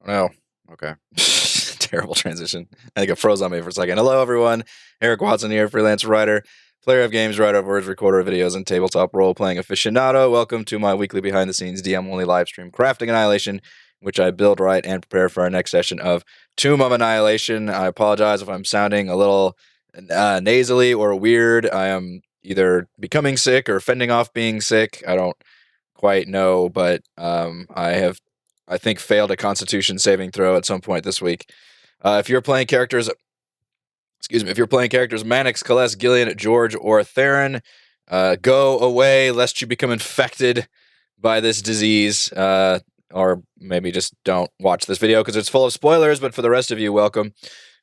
Oh, okay. Terrible transition. I think it froze on me for a second. Hello, everyone. Eric Watson here, freelance writer, player of games, writer of words, recorder of videos, and tabletop role-playing aficionado. Welcome to my weekly behind-the-scenes DM-only live stream, Crafting Annihilation, in which I build, write, and prepare for our next session of Tomb of Annihilation. I apologize if I'm sounding a little nasally or weird. I am either becoming sick or fending off being sick. I don't quite know, but I think, failed a Constitution saving throw at some point this week. If you're playing characters, Mannix, Kaless, Gillian, George, or Theron, go away lest you become infected by this disease, or maybe just don't watch this video because it's full of spoilers. But for the rest of you, welcome.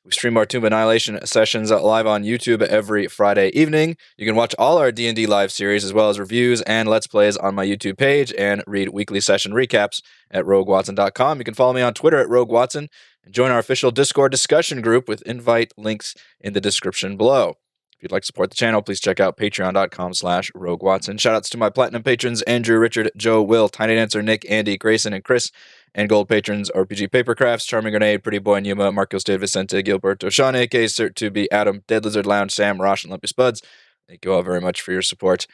We stream our Tomb of Annihilation sessions live on YouTube every Friday evening. You can watch all our D&D live series as well as reviews and Let's Plays on my YouTube page and read weekly session recaps at roguewatson.com. You can follow me on Twitter at roguewatson and join our official Discord discussion group with invite links in the description below. If you'd like to support the channel, please check out patreon.com/roguewatson. Shoutouts to my platinum patrons, Andrew, Richard, Joe, Will, Tiny Dancer, Nick, Andy, Grayson, and Chris. And gold patrons, RPG Papercrafts, Charming Grenade, Pretty Boy Numa, Marcos De Vicente, Gilberto, Sean, A.K., Cert2B, Adam, Dead Lizard Lounge, Sam, Rosh, and Lumpy Spuds. Thank you all very much for your support.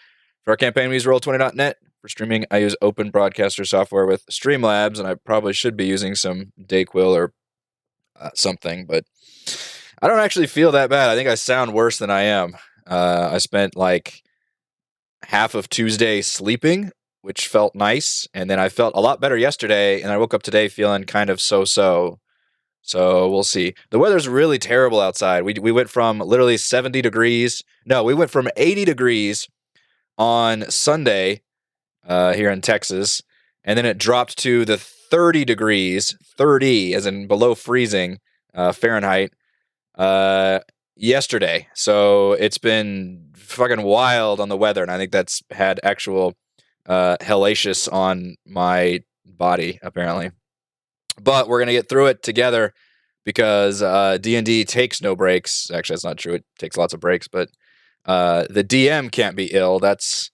For our campaign, we use Roll20.net. For streaming, I use Open Broadcaster software with Streamlabs, and I probably should be using some Dayquil or something, but I don't actually feel that bad. I think I sound worse than I am. I spent like half of Tuesday sleeping, which felt nice, and then I felt a lot better yesterday, and I woke up today feeling kind of so-so. So we'll see. The weather's really terrible outside. We went from literally 70 degrees. No, we went from 80 degrees on Sunday here in Texas, and then it dropped to the 30 degrees, 30 as in below freezing Fahrenheit, yesterday. So it's been fucking wild on the weather, and I think that's had actual hellacious on my body, apparently. But we're going to get through it together because D&D takes no breaks. Actually, that's not true. It takes lots of breaks, but the DM can't be ill. That's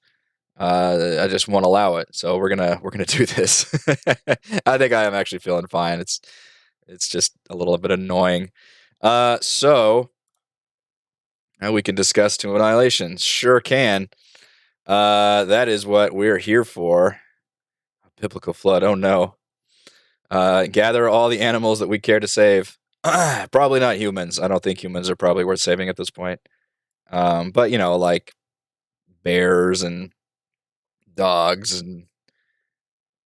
I just won't allow it. So we're gonna do this. I think I am actually feeling fine. It's just a little bit annoying. So now we can discuss Tomb of Annihilation. Sure can. That is what we're here for. A biblical flood. Oh no. Gather all the animals that we care to save. Probably not humans. I don't think humans are probably worth saving at this point. But you know, like bears and dogs and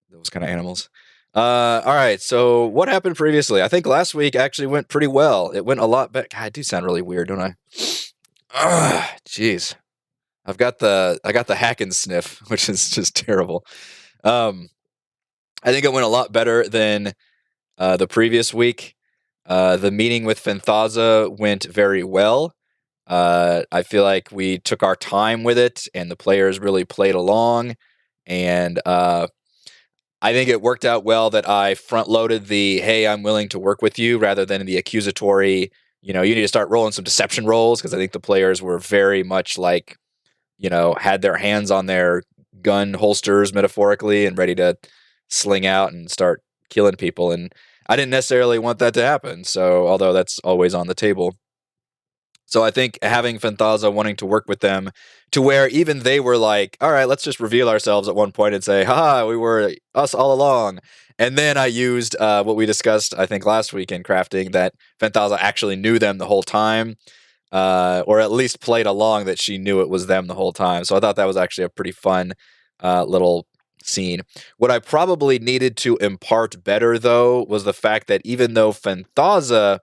those kind of animals. All right. So what happened previously? I think last week actually went pretty well. It went a lot better. God, I do sound really weird, don't I? Jeez. I got the hack and sniff, which is just terrible. I think it went a lot better than the previous week. The meeting with Fenthaza went very well. I feel like we took our time with it, and the players really played along. And I think it worked out well that I front-loaded the, hey, I'm willing to work with you, rather than the accusatory, you need to start rolling some deception rolls, because I think the players were very much like, had their hands on their gun holsters, metaphorically, and ready to sling out and start killing people. And I didn't necessarily want that to happen. So, although that's always on the table. So I think having Fenthaza wanting to work with them to where even they were like, all right, let's just reveal ourselves at one point and say, haha, we were us all along. And then I used what we discussed, I think, last week in crafting, that Fenthaza actually knew them the whole time. Or at least played along that she knew it was them the whole time. So I thought that was actually a pretty fun little scene. What I probably needed to impart better, though, was the fact that even though Fenthaza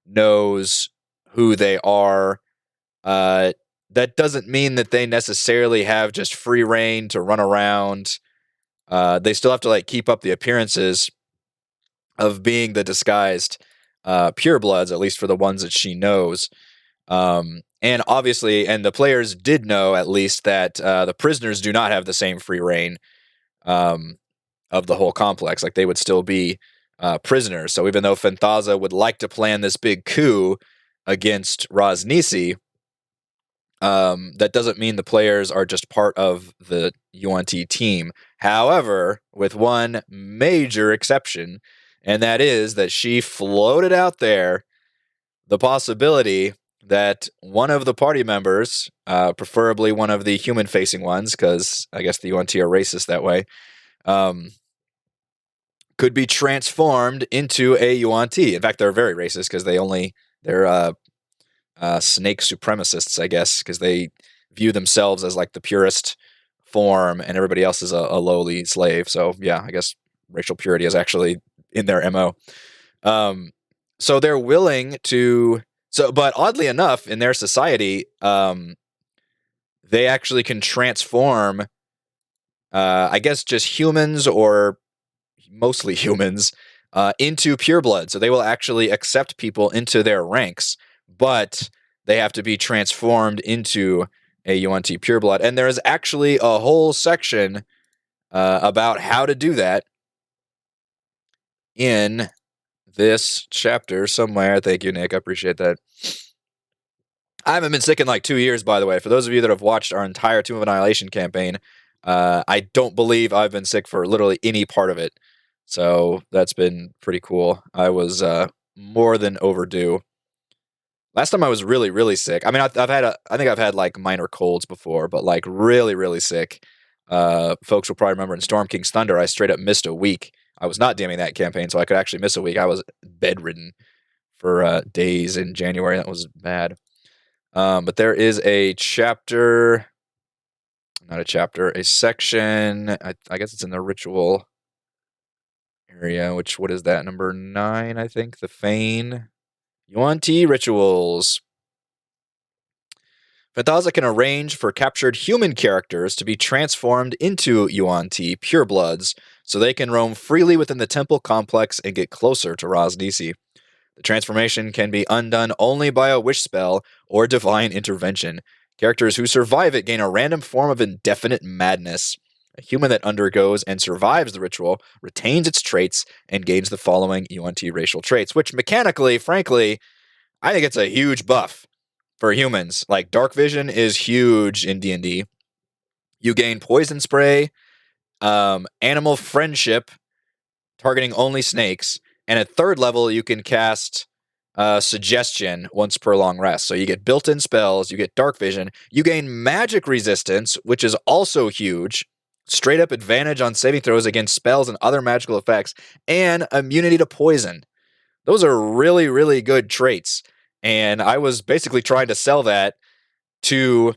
knows who they are, that doesn't mean that they necessarily have just free reign to run around. They still have to keep up the appearances of being the disguised purebloods, at least for the ones that she knows. And obviously, and the players did know at least that the prisoners do not have the same free reign um, of the whole complex. Like they would still be prisoners. So even though Fenthaza would like to plan this big coup against Rosnisi, that doesn't mean the players are just part of the UNT team. However, with one major exception, and that is that she floated out there the possibility that one of the party members, preferably one of the human-facing ones, because I guess the UNT are racist that way, could be transformed into a UNT. In fact, they're very racist because they're snake supremacists, I guess, because they view themselves as like the purest form, and everybody else is a lowly slave. So yeah, I guess racial purity is actually in their MO. So they're willing to. So, but oddly enough, in their society, they actually can transform. I guess just humans or mostly humans into pureblood. So they will actually accept people into their ranks, but they have to be transformed into a UNT pureblood. And there is actually a whole section about how to do that in this chapter somewhere. Thank you, Nick. I appreciate that. I haven't been sick in like 2 years, by the way. For those of you that have watched our entire Tomb of Annihilation campaign, I don't believe I've been sick for literally any part of it. So that's been pretty cool. I was more than overdue. Last time I was really, really sick. I mean, I think I've had like minor colds before, but like really, really sick. Folks will probably remember in Storm King's Thunder, I straight up missed a week. I was not DMing that campaign, so I could actually miss a week. I was bedridden for days in January. That was bad. But there is a chapter, not a chapter, a section. I guess it's in the ritual area. What is that? Number 9, I think. The Feign. UNT rituals. Fenthaza can arrange for captured human characters to be transformed into UNT purebloods, so they can roam freely within the temple complex and get closer to Rosnisi. The transformation can be undone only by a wish spell or divine intervention. Characters who survive it gain a random form of indefinite madness. A human that undergoes and survives the ritual retains its traits and gains the following UNT racial traits, which mechanically, frankly, I think it's a huge buff for humans. Like, dark vision is huge in D&D. You gain poison spray, animal friendship, targeting only snakes, and at 3rd level, you can cast suggestion once per long rest. So you get built-in spells, you get dark vision, you gain magic resistance, which is also huge, straight up advantage on saving throws against spells and other magical effects, and immunity to poison. Those are really, really good traits. And I was basically trying to sell that to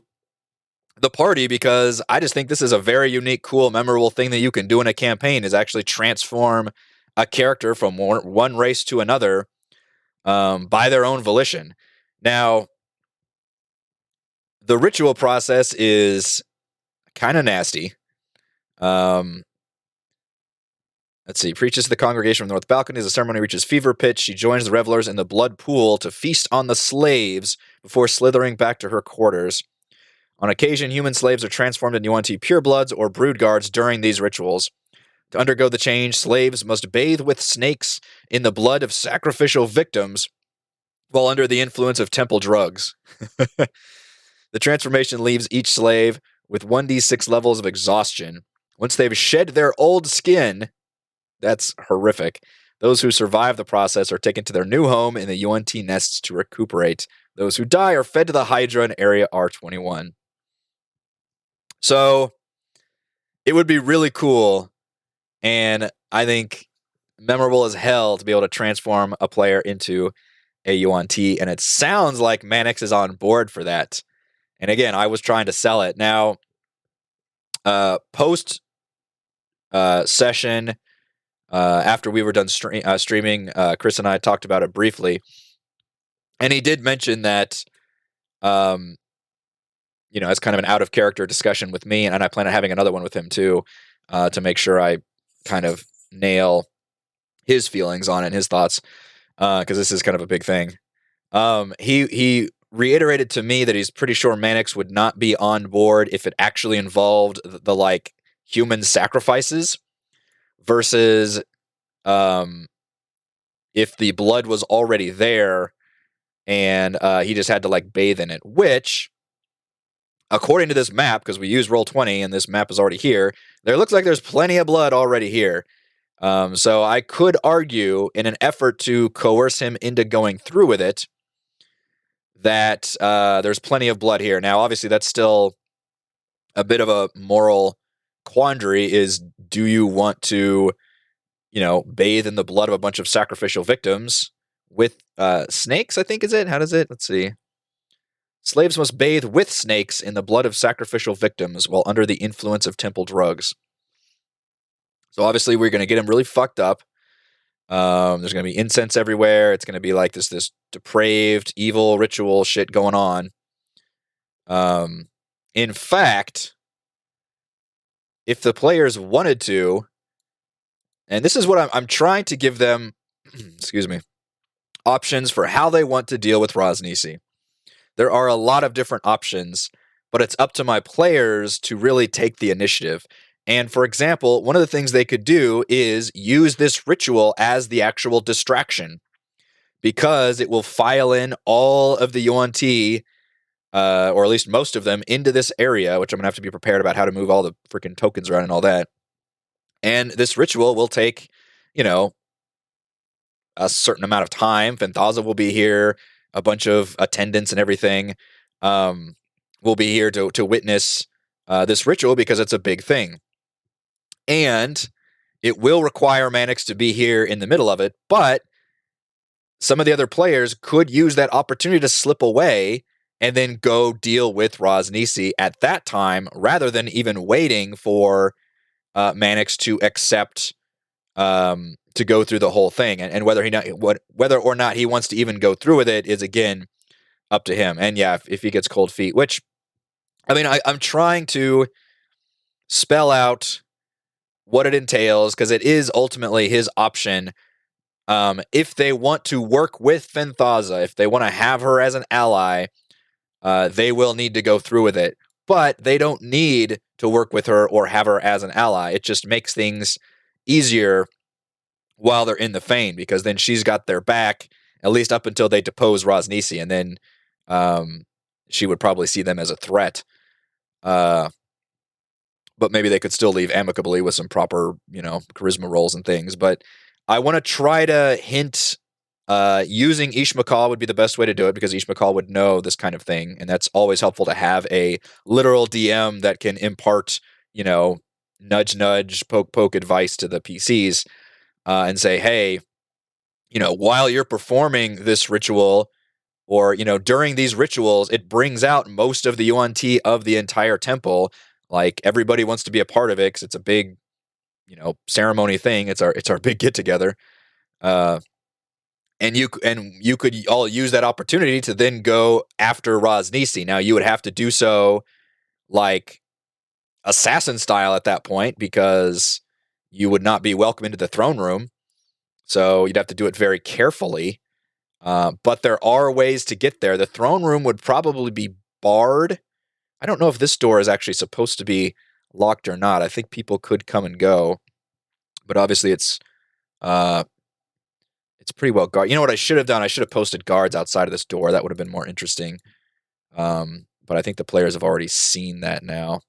the party because I just think this is a very unique, cool, memorable thing that you can do in a campaign, is actually transform a character from one race to another by their own volition. Now, the ritual process is kind of nasty. Let's see. Preaches to the congregation from the north balcony. As the ceremony reaches fever pitch, she joins the revelers in the blood pool to feast on the slaves before slithering back to her quarters. On occasion, human slaves are transformed into UNT purebloods or brood guards during these rituals. To undergo the change, slaves must bathe with snakes in the blood of sacrificial victims while under the influence of temple drugs. The transformation leaves each slave with 1d6 levels of exhaustion. Once they've shed their old skin, that's horrific. Those who survive the process are taken to their new home in the UNT nests to recuperate. Those who die are fed to the Hydra in Area R21. So, it would be really cool, and I think memorable as hell to be able to transform a player into a UNT, and it sounds like Mannix is on board for that. And again, I was trying to sell it. Now, post session, after we were done streaming, Chris and I talked about it briefly, and he did mention that, it's kind of an out-of-character discussion with me, and I plan on having another one with him too, to make sure I kind of nail his feelings on it and his thoughts, because this is kind of a big thing. He reiterated to me that he's pretty sure Mannix would not be on board if it actually involved the like human sacrifices versus if the blood was already there and he just had to like bathe in it, which according to this map, because we use Roll20 and this map is already here, there looks like there's plenty of blood already here. So I could argue, in an effort to coerce him into going through with it, that there's plenty of blood here. Now, obviously, that's still a bit of a moral quandary, is do you want to, bathe in the blood of a bunch of sacrificial victims with snakes, I think is it? How does it? Let's see. Slaves must bathe with snakes in the blood of sacrificial victims while under the influence of temple drugs. So obviously we're going to get him really fucked up. There's going to be incense everywhere. It's going to be like this depraved, evil ritual shit going on. In fact, if the players wanted to, and this is what I'm trying to give them, excuse me, options for how they want to deal with Rosnisi. There are a lot of different options, but it's up to my players to really take the initiative. And for example, one of the things they could do is use this ritual as the actual distraction, because it will file in all of the Yuan-Ti, or at least most of them, into this area, which I'm going to have to be prepared about how to move all the freaking tokens around and all that. And this ritual will take, a certain amount of time. Fenthaza will be here. A bunch of attendants and everything will be here to witness this ritual, because it's a big thing. And it will require Mannix to be here in the middle of it, but some of the other players could use that opportunity to slip away and then go deal with Rosnisi at that time, rather than even waiting for Mannix to accept to go through the whole thing. And whether or not he wants to even go through with it is, again, up to him. And yeah, if he gets cold feet, which, I mean, I'm trying to spell out what it entails, because it is ultimately his option. If they want to work with Fenthaza, if they want to have her as an ally, they will need to go through with it. But they don't need to work with her or have her as an ally. It just makes things easier while they're in the Fane, because then she's got their back, at least up until they depose Rosnisi, and then she would probably see them as a threat. But maybe they could still leave amicably with some proper, charisma rolls and things. But I want to try to hint using Ishmael would be the best way to do it, because Ishmael would know this kind of thing, and that's always helpful to have a literal DM that can impart, nudge, nudge, poke, poke advice to the PCs and say, hey, while you're performing this ritual, or, during these rituals, it brings out most of the Yuan-Ti of the entire temple. Like, everybody wants to be a part of it because it's a big, ceremony thing. It's our big get together. And you could all use that opportunity to then go after Rosnisi. Now, you would have to do so like assassin style at that point, because you would not be welcome into the throne room. So you'd have to do it very carefully. But there are ways to get there. The throne room would probably be barred. I don't know if this door is actually supposed to be locked or not. I think people could come and go, but obviously it's pretty well guarded. You know what I should have done? I should have posted guards outside of this door. That would have been more interesting. But I think the players have already seen that now.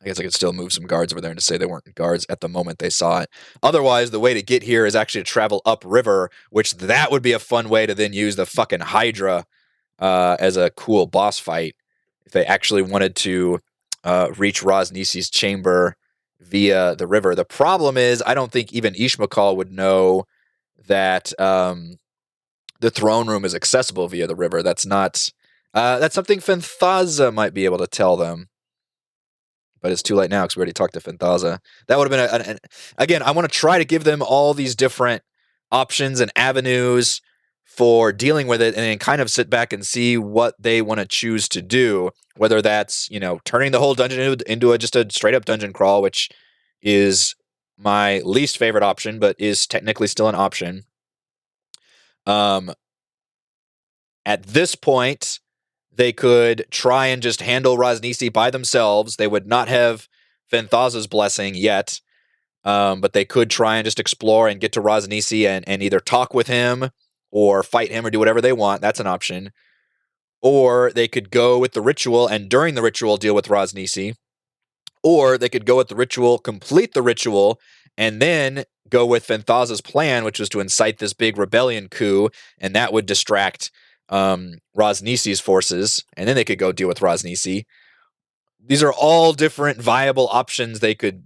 I guess I could still move some guards over there and to say they weren't guards at the moment they saw it. Otherwise, the way to get here is actually to travel upriver, which that would be a fun way to then use the fucking Hydra as a cool boss fight if they actually wanted to reach Rosnisi's chamber via the river. The problem is, I don't think even Ishmael would know that the throne room is accessible via the river. That's not... that's something Fenthaza might be able to tell them. But it's too late now because we already talked to Fenthaza. That would have been again, I want to try to give them all these different options and avenues for dealing with it, and then kind of sit back and see what they want to choose to do. Whether that's, turning the whole dungeon into just a straight up dungeon crawl, which is my least favorite option, but is technically still an option. At this point, they could try and just handle Rosnisi by themselves. They would not have Fenthaza's blessing yet, but they could try and just explore and get to Rosnisi and either talk with him or fight him or do whatever they want. That's an option. Or they could go with the ritual and during the ritual deal with Rosnisi. Or they could go with the ritual, complete the ritual, and then go with Fenthaza's plan, which was to incite this big rebellion coup, and that would distract Rosnisi's forces, and then they could go deal with Rosnisi. These are all different viable options they could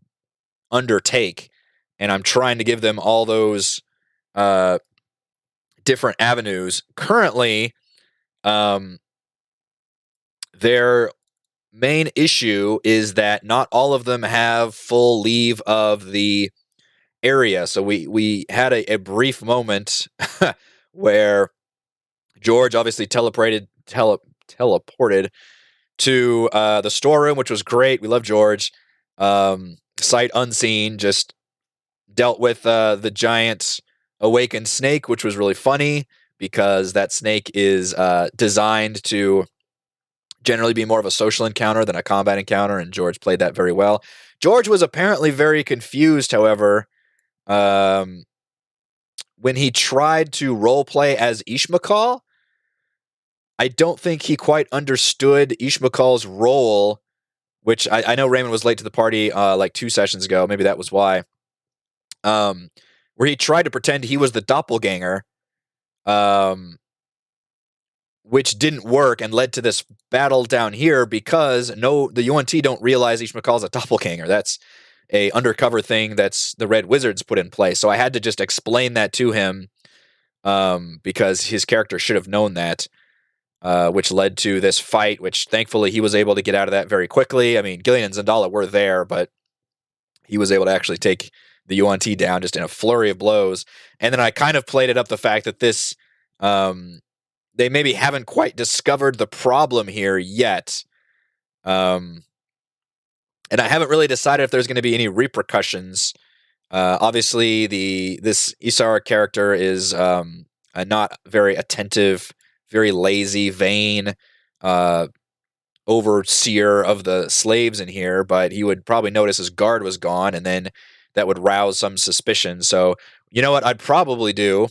undertake, and I'm trying to give them all those different avenues. Currently, their main issue is that not all of them have full leave of the area. So we had a brief moment where George obviously teleported to the storeroom, which was great. We love George. Sight unseen, just dealt with the giant awakened snake, which was really funny because that snake is designed to generally be more of a social encounter than a combat encounter, and George played that very well. George was apparently very confused, however, when he tried to roleplay as Ishmael. I don't think he quite understood Ishmael's role, which I know Raymond was late to the party like 2 sessions ago. Maybe that was why. Where he tried to pretend he was the doppelganger, which didn't work and led to this battle down here because the UNT don't realize Ishmael's a doppelganger. That's a undercover thing that's the Red Wizards put in place. So I had to just explain that to him because his character should have known that, which led to this fight, which thankfully he was able to get out of that very quickly. I mean, Gillian and Zandala were there, but he was able to actually take the UNT down just in a flurry of blows. And then I kind of played it up the fact that this... they maybe haven't quite discovered the problem here yet. And I haven't really decided if there's going to be any repercussions. Obviously, this Isara character is a not very attentive, very lazy, vain overseer of the slaves in here, but he would probably notice his guard was gone, and then that would rouse some suspicion. So, you know what I'd probably do?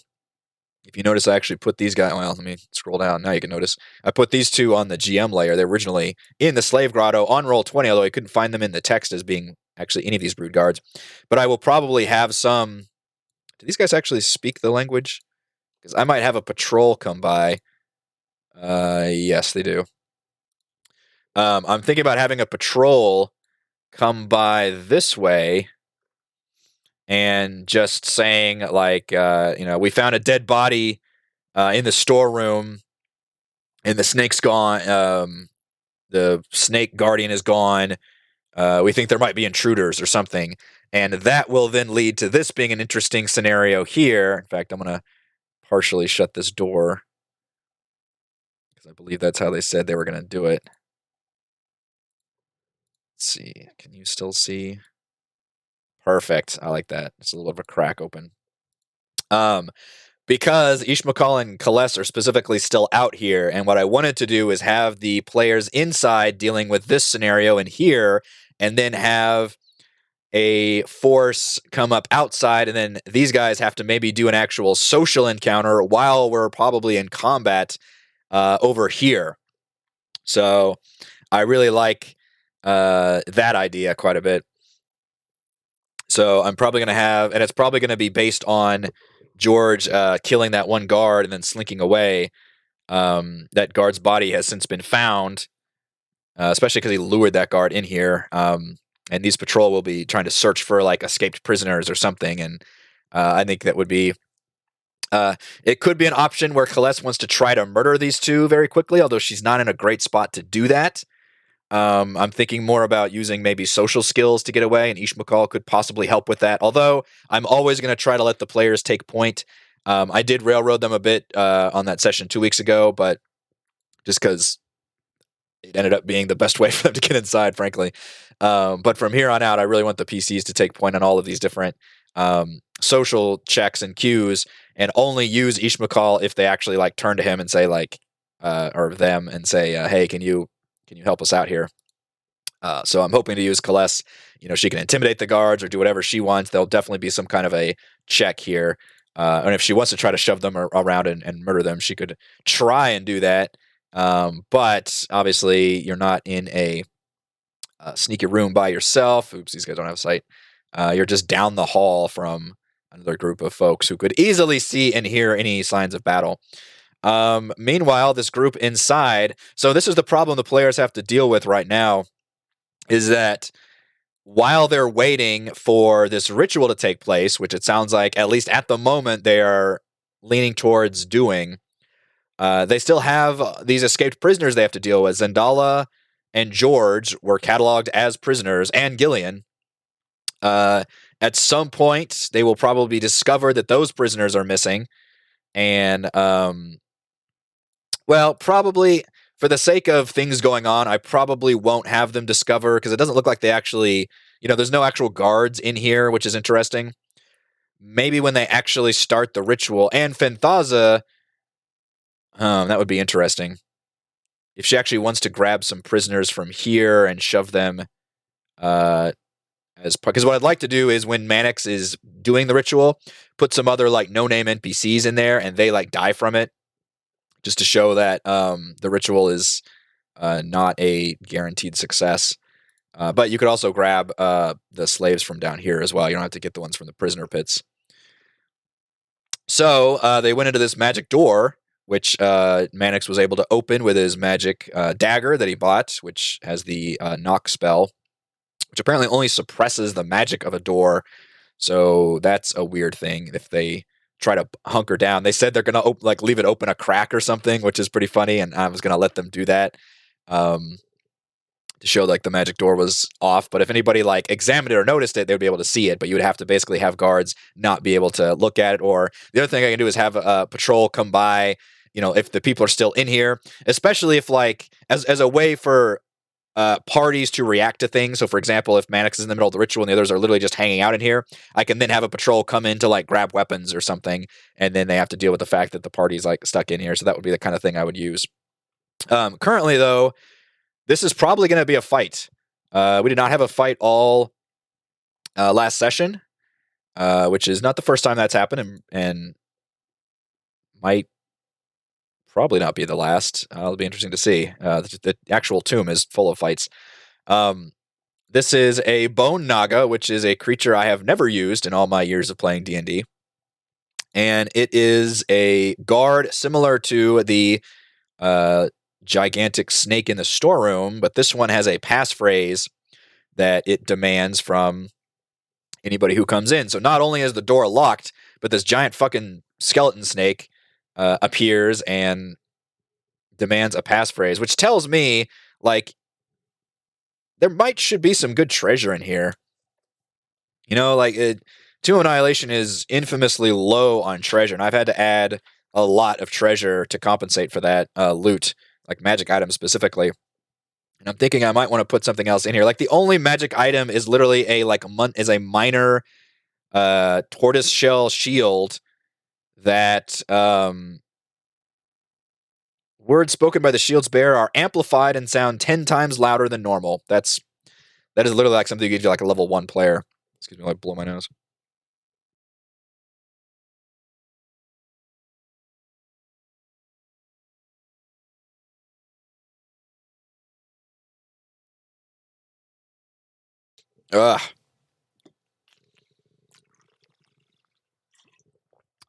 If you notice, I actually put these guys... Well, let me scroll down. Now you can notice. I put these two on the GM layer. They're originally in the Slave Grotto on Roll20, although I couldn't find them in the text as being actually any of these Brood Guards. But I will probably have some... Do these guys actually speak the language? Because I might have a patrol come by. Yes, they do. I'm thinking about having a patrol come by this way and just saying, like, we found a dead body in the storeroom, and the snake's gone. The snake guardian is gone. We think there might be intruders or something. And that will then lead to this being an interesting scenario here. In fact, I'm going to partially shut this door because I believe that's how they said they were going to do it. Let's see. Can you still see? Perfect. I like that. It's a little bit of a crack open. Because Ishmael and Kales are specifically still out here, and what I wanted to do is have the players inside dealing with this scenario in here, and then have a force come up outside, and then these guys have to maybe do an actual social encounter while we're probably in combat over here. So I really like that idea quite a bit. So I'm probably going to have, and it's probably going to be based on George killing that one guard and then slinking away. That guard's body has since been found, especially because he lured that guard in here. And these patrol will be trying to search for like escaped prisoners or something. And I think that would be, it could be an option where Kales wants to try to murder these two very quickly, although she's not in a great spot to do that. I'm thinking more about using maybe social skills to get away, and Ishmael could possibly help with that. Although I'm always going to try to let the players take point. I did railroad them a bit on that session 2 weeks ago, but just because it ended up being the best way for them to get inside, frankly. But from here on out, I really want the PCs to take point on all of these different social checks and cues, and only use Ishmael if they actually like turn to him and say like, or them and say, "Hey, can you help us out here?" So I'm hoping to use Kaless. She can intimidate the guards or do whatever she wants. There'll definitely be some kind of a check here. And if she wants to try to shove them around and murder them, she could try and do that. But obviously, you're not in a sneaky room by yourself. Oops, these guys don't have sight. You're just down the hall from another group of folks who could easily see and hear any signs of battle. Meanwhile, this group inside. So this is the problem the players have to deal with right now, is that while they're waiting for this ritual to take place, which it sounds like, at least at the moment, they are leaning towards doing, they still have these escaped prisoners they have to deal with. Zendala and George were cataloged as prisoners, and Gillian. At some point, they will probably discover that those prisoners are missing. And, probably for the sake of things going on, I probably won't have them discover, because it doesn't look like they actually, there's no actual guards in here, which is interesting. Maybe when they actually start the ritual, and Fenthaza, that would be interesting. If she actually wants to grab some prisoners from here and shove them, because what I'd like to do is, when Mannix is doing the ritual, put some other no-name NPCs in there, and they die from it, just to show that the ritual is not a guaranteed success. But you could also grab the slaves from down here as well. You don't have to get the ones from the prisoner pits. So they went into this magic door, which Mannix was able to open with his magic dagger that he bought, which has the knock spell, which apparently only suppresses the magic of a door. So that's a weird thing. If they try to hunker down, they said they're going to leave it open a crack or something, which is pretty funny. And I was going to let them do that to show the magic door was off. But if anybody examined it or noticed it, they would be able to see it. But you would have to basically have guards not be able to look at it. Or the other thing I can do is have a patrol come by, if the people are still in here, especially if as a way for parties to react to things. So, for example, if Mannix is in the middle of the ritual and the others are literally just hanging out in here, I can then have a patrol come in to grab weapons or something, and then they have to deal with the fact that the party's stuck in here. So that would be the kind of thing I would use. Currently, though, this is probably going to be a fight. We did not have a fight all last session, which is not the first time that's happened, and might probably not be the last. It'll be interesting to see. The actual tomb is full of fights. This is a Bone Naga, which is a creature I have never used in all my years of playing D&D. And it is a guard similar to the gigantic snake in the storeroom, but this one has a passphrase that it demands from anybody who comes in. So not only is the door locked, but this giant fucking skeleton snake appears and demands a passphrase, which tells me there should be some good treasure in here. Tomb of Annihilation is infamously low on treasure, and I've had to add a lot of treasure to compensate for that loot, magic items specifically. And I'm thinking I might want to put something else in here. The only magic item is literally a minor tortoise shell shield that words spoken by the shield's bearer are amplified and sound 10 times louder than normal. That is literally something you give you a level 1 player. Excuse me, blow my nose. Ugh.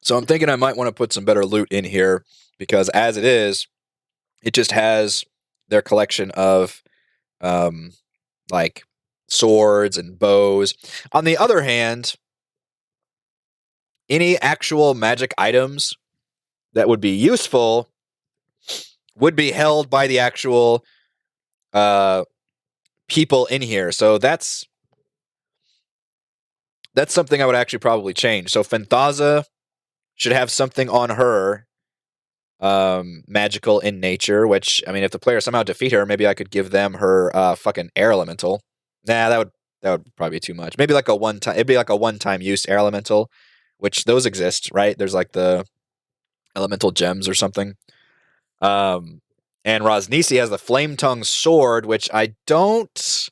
So I'm thinking I might want to put some better loot in here, because as it is, it just has their collection of swords and bows. On the other hand, any actual magic items that would be useful would be held by the actual people in here. So that's something I would actually probably change. So Fenthaza should have something on her magical in nature, which, I mean, if the player somehow defeat her, maybe I could give them her fucking air elemental. Nah, that would probably be too much. Maybe it'd be a one-time use air elemental, which those exist, right? There's the elemental gems or something. And Rosnisi has the Flame Tongue Sword, which I don't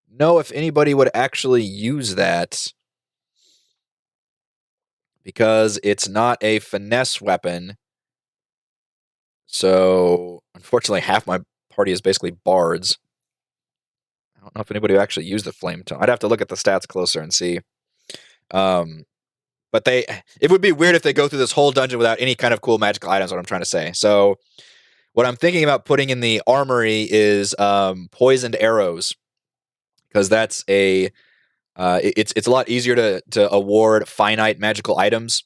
know if anybody would actually use that, because it's not a finesse weapon. So, unfortunately, half my party is basically bards. I don't know if anybody would actually use the Flame Tongue. I'd have to look at the stats closer and see. But it would be weird if they go through this whole dungeon without any kind of cool magical items, what I'm trying to say. So, what I'm thinking about putting in the armory is poisoned arrows, because that's it's a lot easier to award finite magical items.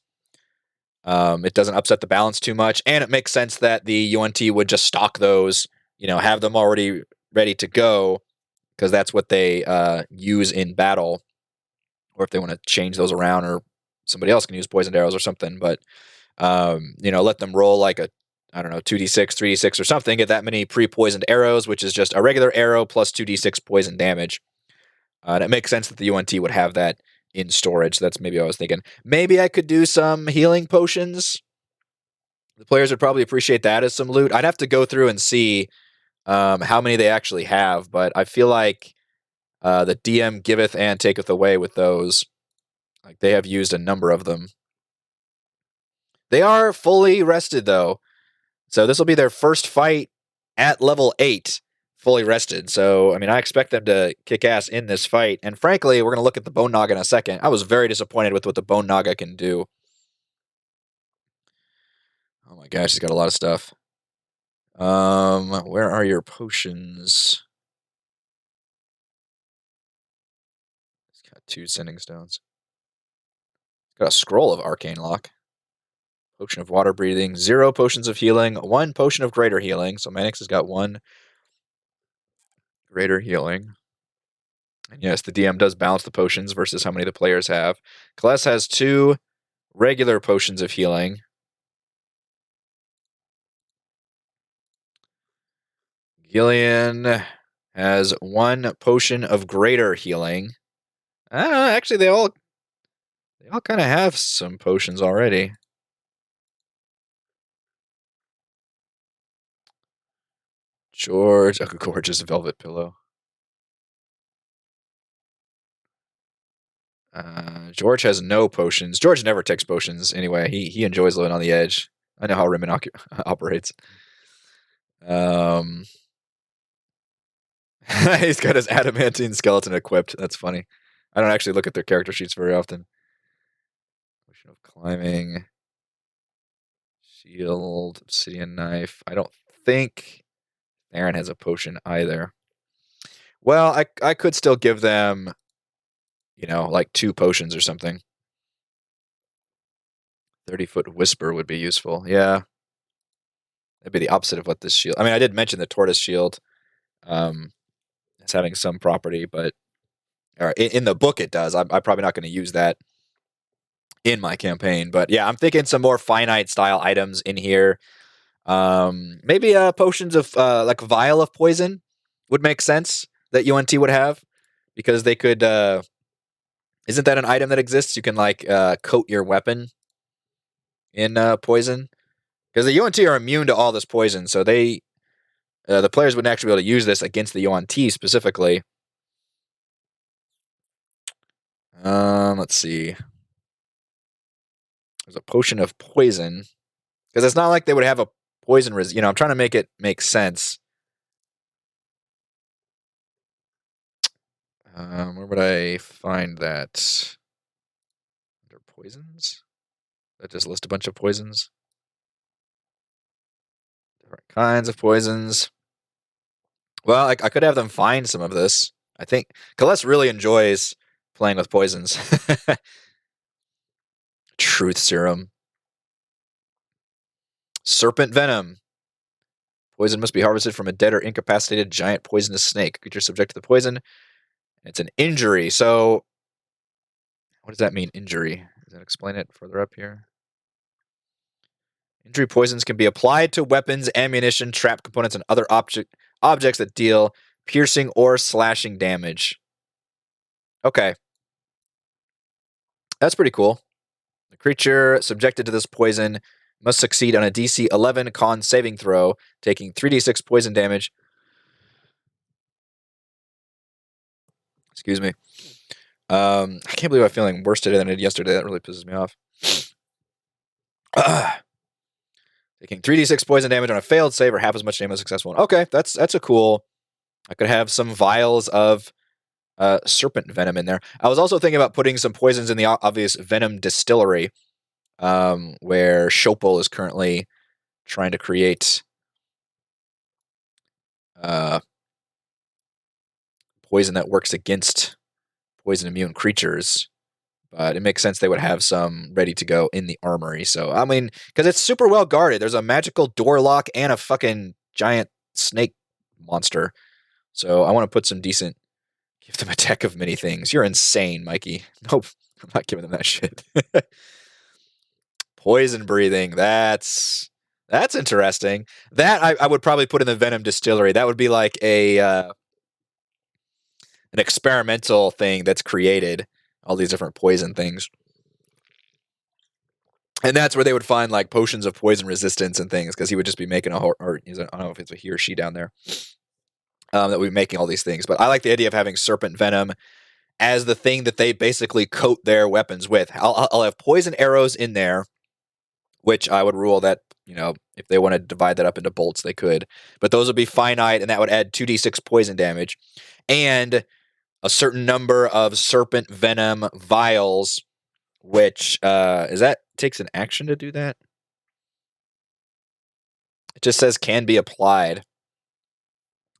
It doesn't upset the balance too much, and it makes sense that the UNT would just stock those, have them already ready to go, because that's what they use in battle, or if they want to change those around, or somebody else can use poisoned arrows or something. But let them roll like a, I don't know, 2d6, 3d6 or something, get that many pre-poisoned arrows, which is just a regular arrow plus 2d6 poison damage. And it makes sense that the UNT would have that in storage. That's maybe what I was thinking. Maybe I could do some healing potions. The players would probably appreciate that as some loot. I'd have to go through and see how many they actually have, but I feel like the DM giveth and taketh away with those. Like, they have used a number of them. They are fully rested, though. So this will be their first fight at level 8, fully rested. So, I mean, I expect them to kick ass in this fight. And frankly, we're going to look at the Bone Naga in a second. I was very disappointed with what the Bone Naga can do. Oh my gosh, he's got a lot of stuff. Where are your potions? He's got 2 Sending Stones. He's got a Scroll of Arcane Lock. Potion of Water Breathing. 0 potions of healing. 1 potion of Greater Healing. So Manix has got 1 Greater Healing. And yes, the DM does balance the potions versus how many the players have. Kaless has 2 regular potions of healing. Gillian has 1 potion of Greater Healing. Actually, they all kind of have some potions already. George, a gorgeous velvet pillow. George has no potions. George never takes potions anyway. He enjoys living on the edge. I know how Rimmon operates. He's got his adamantine skeleton equipped. That's funny. I don't actually look at their character sheets very often. Potion of climbing. Shield. Obsidian knife. I don't think Aaron has a potion either. Well, I could still give them, like 2 potions or something. 30-foot whisper would be useful. Yeah. That'd be the opposite of what this shield. I mean, I did mention the tortoise shield as having some property, but in the book it does. I'm probably not going to use that in my campaign. But yeah, I'm thinking some more finite style items in here. Maybe potions of like vial of poison would make sense that UNT would have, because they could. Isn't that an item that exists? You can like coat your weapon in poison, because the UNT are immune to all this poison, so the players wouldn't actually be able to use this against the UNT specifically. Let's see. There's a potion of poison, because it's not like they would have a poison I'm trying to make it make sense. Where would I find that? Under poisons? That just list a bunch of poisons. Different kinds of poisons. Well, I could have them find some of this. I think Kaless really enjoys playing with poisons. Truth serum. Serpent venom. Poison must be harvested from a dead or incapacitated giant poisonous snake. Creature subject to the poison. It's an injury. So, what does that mean, injury? Does that explain it further up here? Injury poisons can be applied to weapons, ammunition, trap components, and other objects that deal piercing or slashing damage. Okay. That's pretty cool. The creature subjected to this poison Must succeed on a DC 11 con saving throw, taking 3d6 poison damage. Excuse me. I can't believe I'm feeling worse today than I did yesterday. That really pisses me off. Taking 3d6 poison damage on a failed save or half as much damage as a successful one. Okay, that's a cool. I could have some vials of serpent venom in there. I was also thinking about putting some poisons in the obvious venom distillery, where Shopel is currently trying to create poison that works against poison immune creatures. But it makes sense they would have some ready to go in the armory. So, I mean, because it's super well guarded. There's a magical door lock and a fucking giant snake monster. So I want to put some decent... Give them a deck of many things. You're insane, Mikey. Nope, I'm not giving them that shit. Poison breathing. That's interesting. That I would probably put in the Venom Distillery. That would be like an experimental thing that's created. All these different poison things. And that's where they would find like potions of poison resistance and things, because he would just be making I don't know if it's a he or she down there, that would be making all these things. But I like the idea of having serpent venom as the thing that they basically coat their weapons with. I'll have poison arrows in there, which I would rule that, if they want to divide that up into bolts, they could. But those would be finite, and that would add 2d6 poison damage. And a certain number of serpent venom vials, which is that takes an action to do that? It just says can be applied.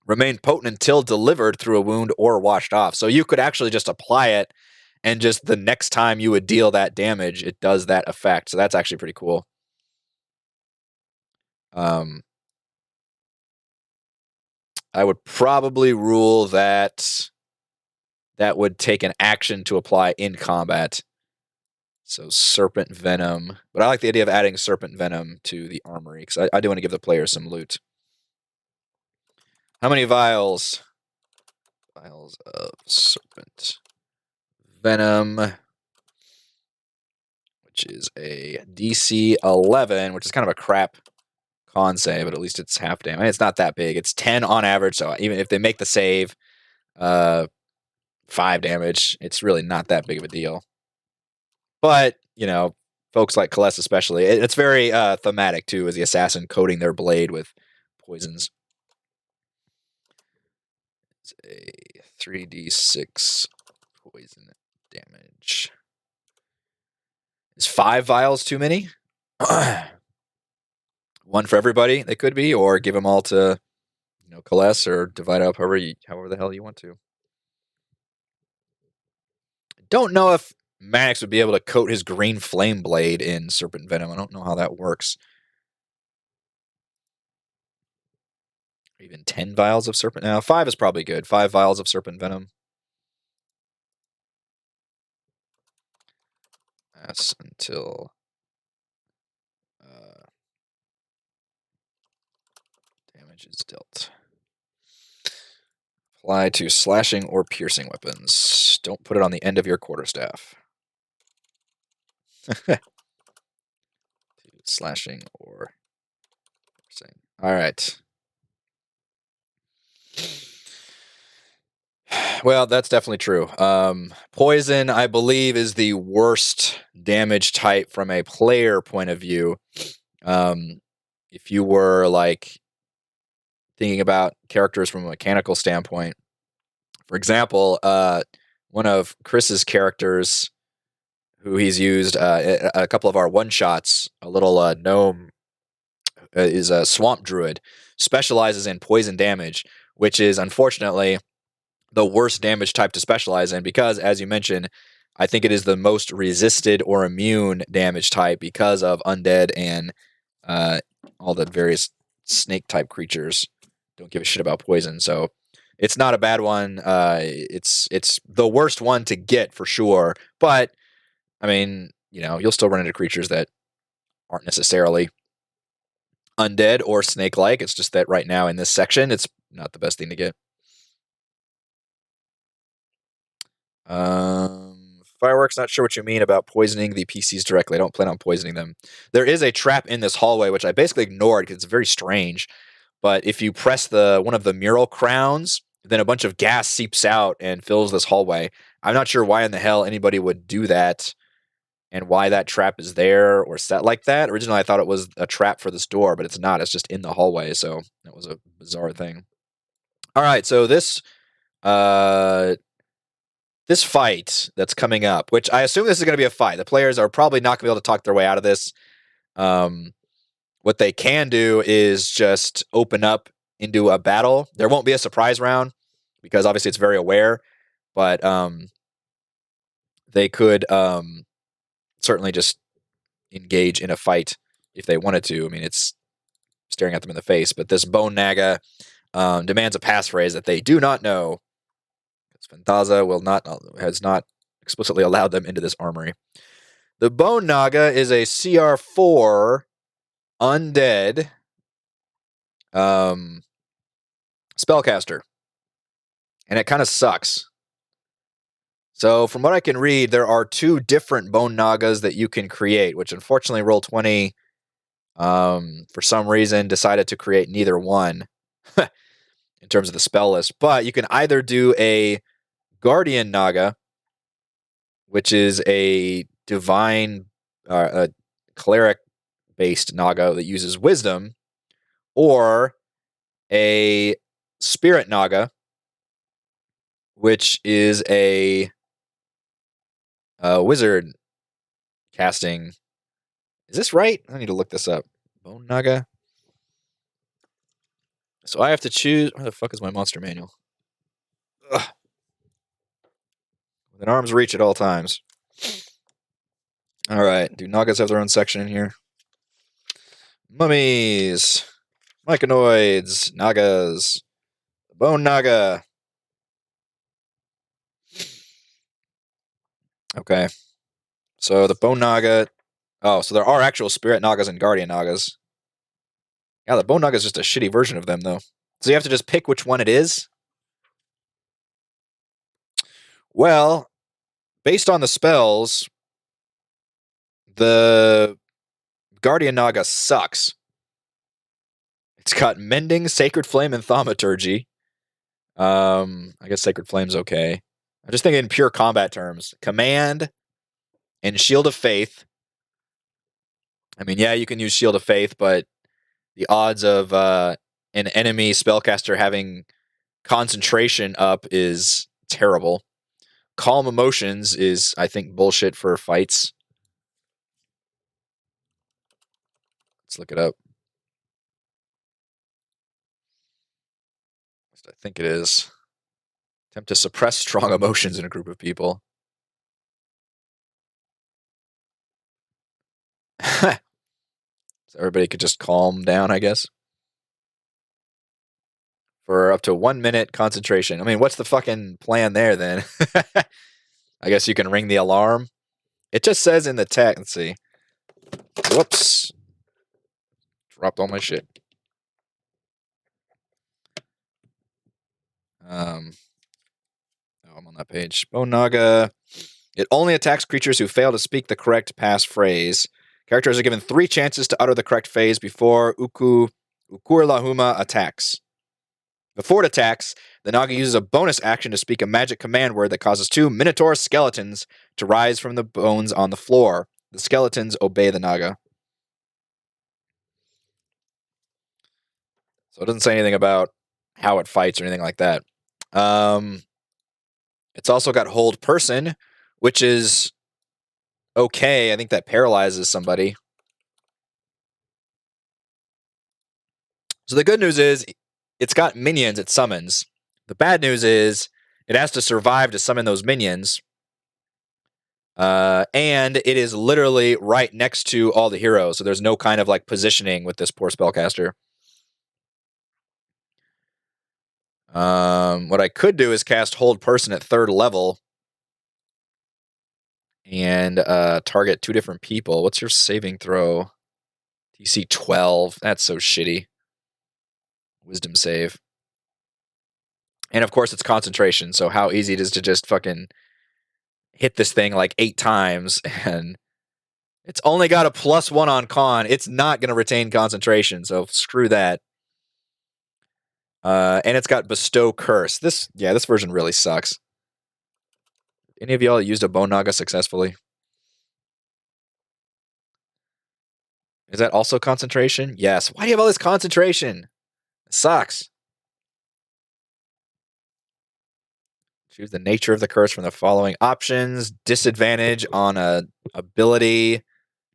Remain potent until delivered through a wound or washed off. So you could actually just apply it, and just the next time you would deal that damage, it does that effect. So that's actually pretty cool. I would probably rule that would take an action to apply in combat. So serpent venom. But I like the idea of adding serpent venom to the armory, because I do want to give the players some loot. How many vials? Vials of serpent venom, which is a DC 11, which is kind of a crap con save, but at least it's half damage. I mean, it's not that big. It's 10 on average, so even if they make the save, 5 damage, it's really not that big of a deal. But, folks like Celeste especially, it's very thematic too, as the assassin coating their blade with poisons. It's a 3d6 poison damage. Is 5 vials too many? One for everybody, they could be, or give them all to, Celeste, or divide up however the hell you want to. Don't know if Maddox would be able to coat his green flame blade in serpent venom. I don't know how that works. Even 10 vials of serpent. Now, 5 is probably good. 5 vials of serpent venom. That's until damage is dealt. Apply to slashing or piercing weapons. Don't put it on the end of your quarterstaff. Slashing or piercing. All right. Well, that's definitely true. Poison, I believe, is the worst damage type from a player point of view. If you were like thinking about characters from a mechanical standpoint, for example, one of Chris's characters, who he's used a couple of our one-shots, a little gnome, is a swamp druid, specializes in poison damage, which is unfortunately the worst damage type to specialize in, because, as you mentioned, I think it is the most resisted or immune damage type because of undead and all the various snake-type creatures don't give a shit about poison. So it's not a bad one. It's the worst one to get for sure. But I mean, you'll still run into creatures that aren't necessarily undead or snake-like. It's just that right now in this section, it's not the best thing to get. Fireworks, not sure what you mean about poisoning the PCs directly. I don't plan on poisoning them. There is a trap in this hallway, which I basically ignored because it's very strange. But if you press one of the mural crowns, then a bunch of gas seeps out and fills this hallway. I'm not sure why in the hell anybody would do that and why that trap is there or set like that. Originally, I thought it was a trap for this door, but it's not. It's just in the hallway, so that was a bizarre thing. All right, so this fight that's coming up, which I assume this is going to be a fight. The players are probably not going to be able to talk their way out of this. What they can do is just open up into a battle. There won't be a surprise round because obviously it's very aware, but they could certainly just engage in a fight if they wanted to. I mean, it's staring at them in the face, but this Bone Naga demands a passphrase that they do not know. Phantaza has not explicitly allowed them into this armory. The Bone Naga is a CR4 undead spellcaster, and it kind of sucks. So from what I can read, there are 2 different Bone Nagas that you can create, which unfortunately Roll20 for some reason decided to create neither one in terms of the spell list. But you can either do a Guardian Naga, which is a divine, a cleric-based Naga that uses wisdom, or a Spirit Naga, which is a wizard casting. Is this right? I need to look this up. Bone Naga. So I have to choose. Where the fuck is my monster manual? Ugh. With an arm's reach at all times. All right. Do Nagas have their own section in here? Mummies. Myconoids. Nagas. Bone Naga. Okay. So the Bone Naga. Oh, so there are actual Spirit Nagas and Guardian Nagas. Yeah, the Bone Naga is just a shitty version of them, though. So you have to just pick which one it is? Well, based on the spells, the Guardian Naga sucks. It's got Mending, Sacred Flame, and Thaumaturgy. I guess Sacred Flame's okay. I'm just thinking in pure combat terms. Command and Shield of Faith. I mean, yeah, you can use Shield of Faith, but the odds of an enemy spellcaster having concentration up is terrible. Calm Emotions is, I think, bullshit for fights. Let's look it up. I think it is. Attempt to suppress strong emotions in a group of people. So everybody could just calm down, I guess. For up to 1 minute concentration. I mean, what's the fucking plan there then? I guess you can ring the alarm. It just says in the text. Let's see. Whoops. Dropped all my shit. I'm on that page. Bone Naga. It only attacks creatures who fail to speak the correct passphrase. Characters are given 3 chances to utter the correct phrase before Ukurlahuma attacks. Before it attacks, the Naga uses a bonus action to speak a magic command word that causes 2 Minotaur skeletons to rise from the bones on the floor. The skeletons obey the Naga. So it doesn't say anything about how it fights or anything like that. It's also got Hold Person, which is okay. I think that paralyzes somebody. So the good news is it's got minions it summons. The bad news is it has to survive to summon those minions. And it is literally right next to all the heroes. So there's no kind of like positioning with this poor spellcaster. What I could do is cast Hold Person at 3rd level and target 2 different people. What's your saving throw? DC 12. That's so shitty. Wisdom save. And of course, it's concentration. So how easy it is to just fucking hit this thing like 8 times, and it's only got a +1 on con. It's not going to retain concentration, so screw that. And it's got Bestow Curse. This version really sucks. Any of y'all used a Bone Naga successfully? Is that also concentration? Yes. Why do you have all this concentration? It sucks. Choose the nature of the curse from the following options. Disadvantage on a ability.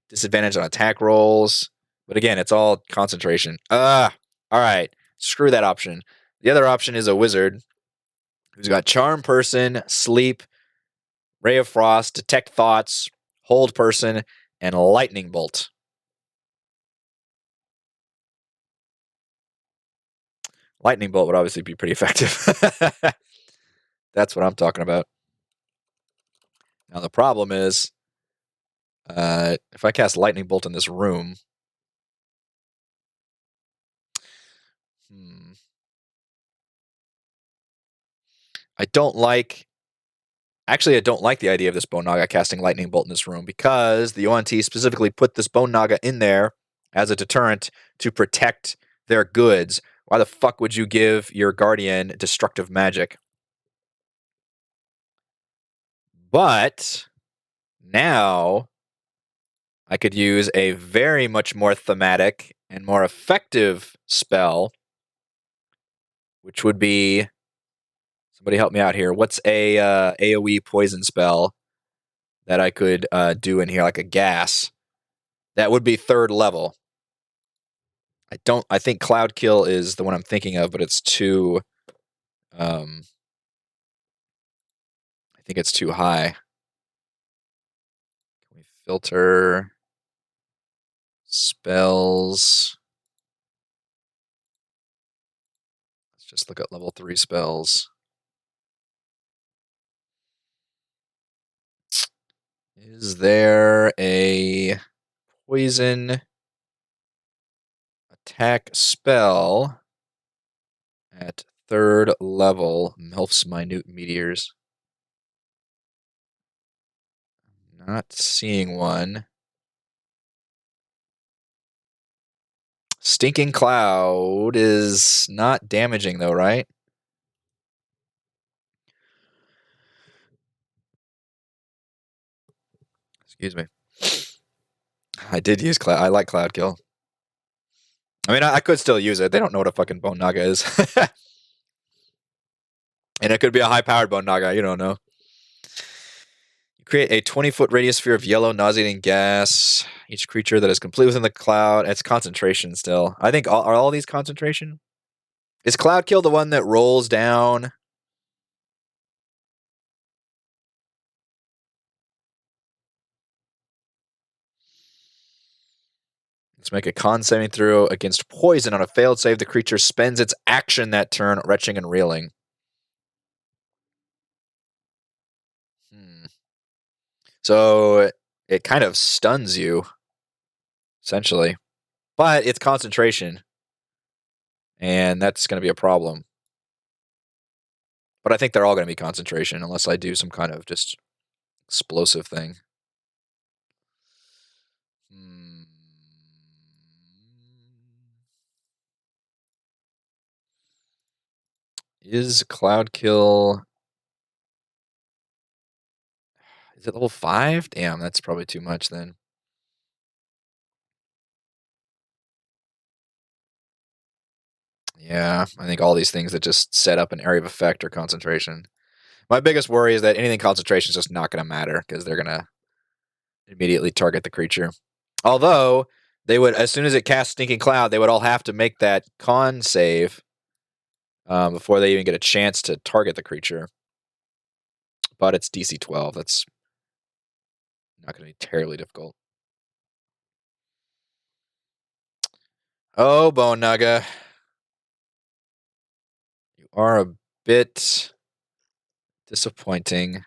Disadvantage on attack rolls. But again, it's all concentration. All right. Screw that option. The other option is a wizard who's got Charm Person, Sleep, Ray of Frost, Detect Thoughts, Hold Person, and Lightning Bolt. Lightning Bolt would obviously be pretty effective. That's what I'm talking about. Now, the problem is, if I cast Lightning Bolt in this room, I don't like the idea of this Bone Naga casting Lightning Bolt in this room because the ONT specifically put this Bone Naga in there as a deterrent to protect their goods. Why the fuck would you give your Guardian destructive magic? But now I could use a very much more thematic and more effective spell, which would be... Somebody help me out here. What's a AoE poison spell that I could do in here, like a gas? That would be 3rd level. I think Cloud Kill is the one I'm thinking of, but it's too... I think it's too high. Can we filter... spells? Let's just look at level 3 spells. Is there a poison attack spell at 3rd level? Melf's Minute Meteors. Not seeing one. Stinking Cloud is not damaging though, right? Excuse me. I did use Cloud. I like Cloud Kill. I mean, I could still use it. They don't know what a fucking Bone Naga is. And it could be a high-powered Bone Naga. You don't know. You create a 20-foot radius sphere of yellow nauseating gas. Each creature that is complete within the cloud. It's concentration still. I think are all these concentration? Is Cloud Kill the one that rolls down? Let's make a con saving throw against poison. On a failed save, the creature spends its action that turn, retching and reeling. So it kind of stuns you, essentially. But it's concentration. And that's going to be a problem. But I think they're all going to be concentration, unless I do some kind of just explosive thing. Is Cloud Kill... Is it level 5? Damn, that's probably too much then. Yeah, I think all these things that just set up an area of effect are concentration. My biggest worry is that anything concentration is just not going to matter, because they're going to immediately target the creature. Although, they would, as soon as it casts Stinking Cloud, they would all have to make that con save before they even get a chance to target the creature. But it's DC 12. That's not going to be terribly difficult. Oh, Bone Naga. You are a bit disappointing.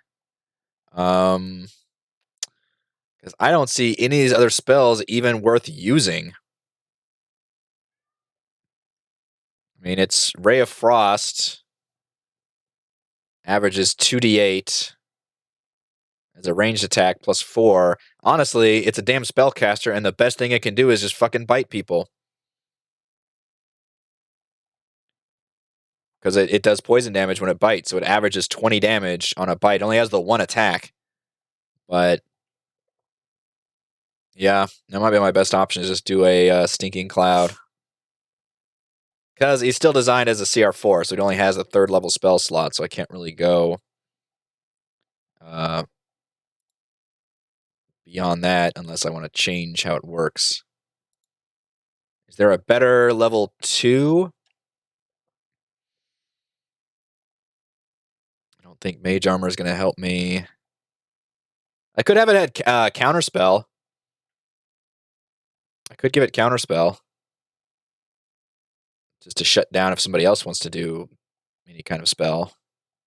Because I don't see any of these other spells even worth using. I mean, it's Ray of Frost. Averages 2d8. as a ranged attack +4. Honestly, it's a damn spellcaster, and the best thing it can do is just fucking bite people. Because it does poison damage when it bites, so it averages 20 damage on a bite. It only has the one attack. But yeah, that might be my best option, is just do a Stinking Cloud. Because he's still designed as a CR4, so he only has a 3rd level spell slot, so I can't really go beyond that unless I want to change how it works. Is there a better level 2? I don't think Mage Armor is going to help me. I could have it at Counterspell. I could give it Counterspell. Just to shut down if somebody else wants to do any kind of spell.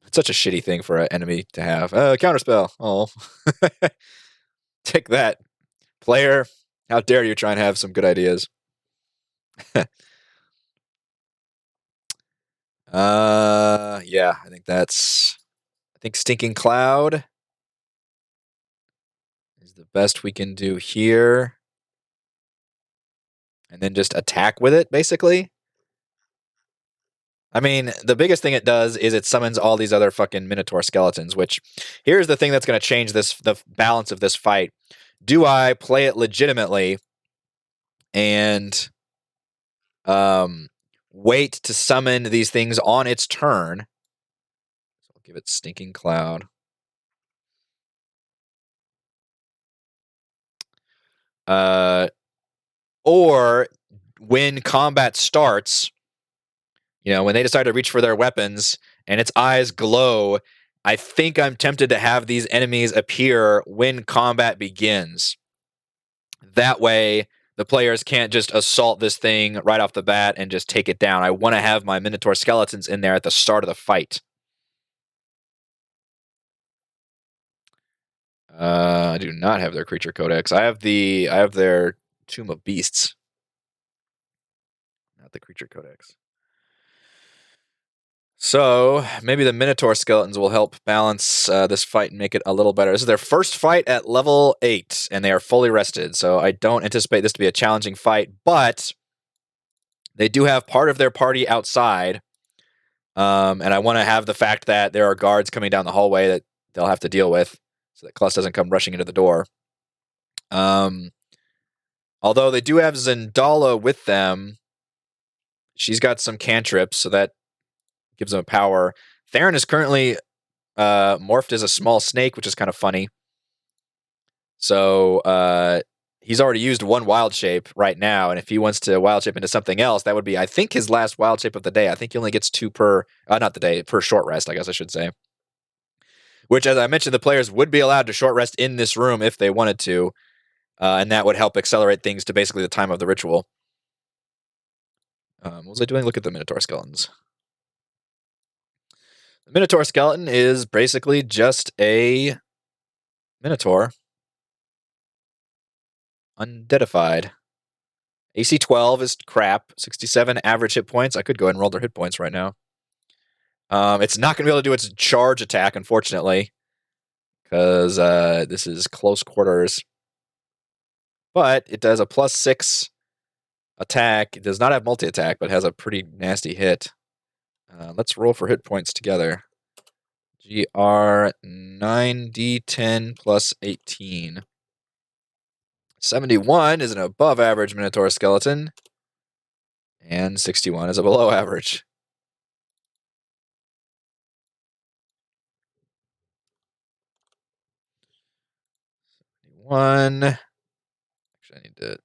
It's such a shitty thing for an enemy to have. Counterspell. Oh. Take that. Player, how dare you try and have some good ideas. Yeah, I think Stinking Cloud is the best we can do here. And then just attack with it, basically. I mean, the biggest thing it does is it summons all these other fucking Minotaur skeletons, which here's the thing that's going to change the balance of this fight. Do I play it legitimately and wait to summon these things on its turn? So I'll give it Stinking Cloud. Or when combat starts, when they decide to reach for their weapons and its eyes glow, I think I'm tempted to have these enemies appear when combat begins. That way, the players can't just assault this thing right off the bat and just take it down. I want to have my Minotaur skeletons in there at the start of the fight. I do not have their creature codex. I have their Tomb of Beasts, not the creature codex. So maybe the Minotaur skeletons will help balance this fight and make it a little better. This is their first fight at level 8, and they are fully rested. So I don't anticipate this to be a challenging fight, but they do have part of their party outside. And I want to have the fact that there are guards coming down the hallway that they'll have to deal with, so that Klus doesn't come rushing into the door. Although they do have Zendala with them, she's got some cantrips, so that gives them power. Theron is currently morphed as a small snake, which is kind of funny. So he's already used one wild shape right now, and if he wants to wild shape into something else, that would be, I think, his last wild shape of the day. I think he only gets 2 per, not the day, per short rest, I guess I should say. Which, as I mentioned, the players would be allowed to short rest in this room if they wanted to, and that would help accelerate things to basically the time of the ritual. What was I doing? Look at the Minotaur skeletons. The Minotaur skeleton is basically just a Minotaur. Undeadified. AC 12 is crap. 67 average hit points. I could go ahead and roll their hit points right now. It's not going to be able to do its charge attack, unfortunately, because this is close quarters. But it does a +6 attack. It does not have multi-attack, but has a pretty nasty hit. Let's roll for hit points together. GR 9d10 plus 18. 71 is an above average Minotaur skeleton, and 61 is a below average. Actually, I need to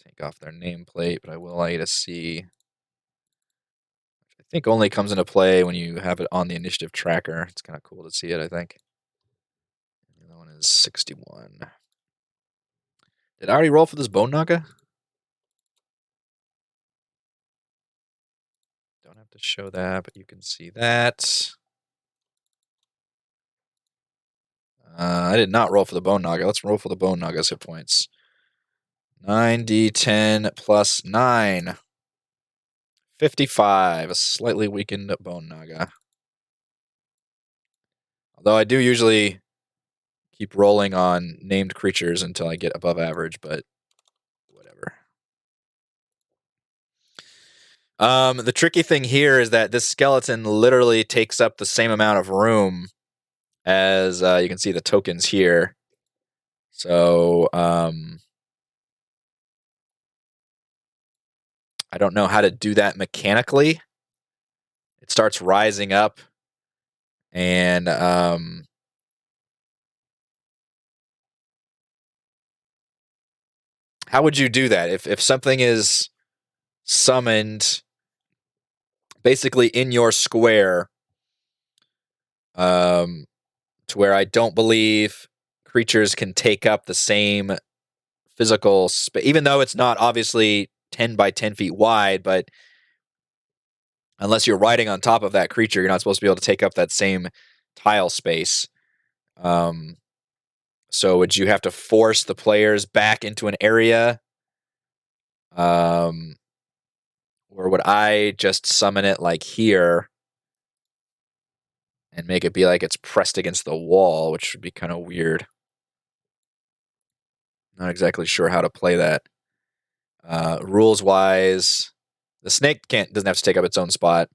take off their nameplate, but I will allow you to see. I think only comes into play when you have it on the initiative tracker. It's kind of cool to see it, I think. The other one is 61. Did I already roll for this Bone Naga? Don't have to show that, but you can see that. I did not roll for the Bone Naga. Let's roll for the Bone Naga's hit points. 9d10 plus 9. 55. A slightly weakened Bone Naga. Although I do usually keep rolling on named creatures until I get above average, but whatever. The tricky thing here is that this skeleton literally takes up the same amount of room as you can see the tokens here. So I don't know how to do that mechanically. It starts rising up, and how would you do that if something is summoned basically in your square, to where I don't believe creatures can take up the same physical space, even though it's not obviously 10 by 10 feet wide, but unless you're riding on top of that creature, you're not supposed to be able to take up that same tile space. So would you have to force the players back into an area? Or would I just summon it like here and make it be like it's pressed against the wall, which would be kind of weird. Not exactly sure how to play that. Rules wise, the snake doesn't have to take up its own spot.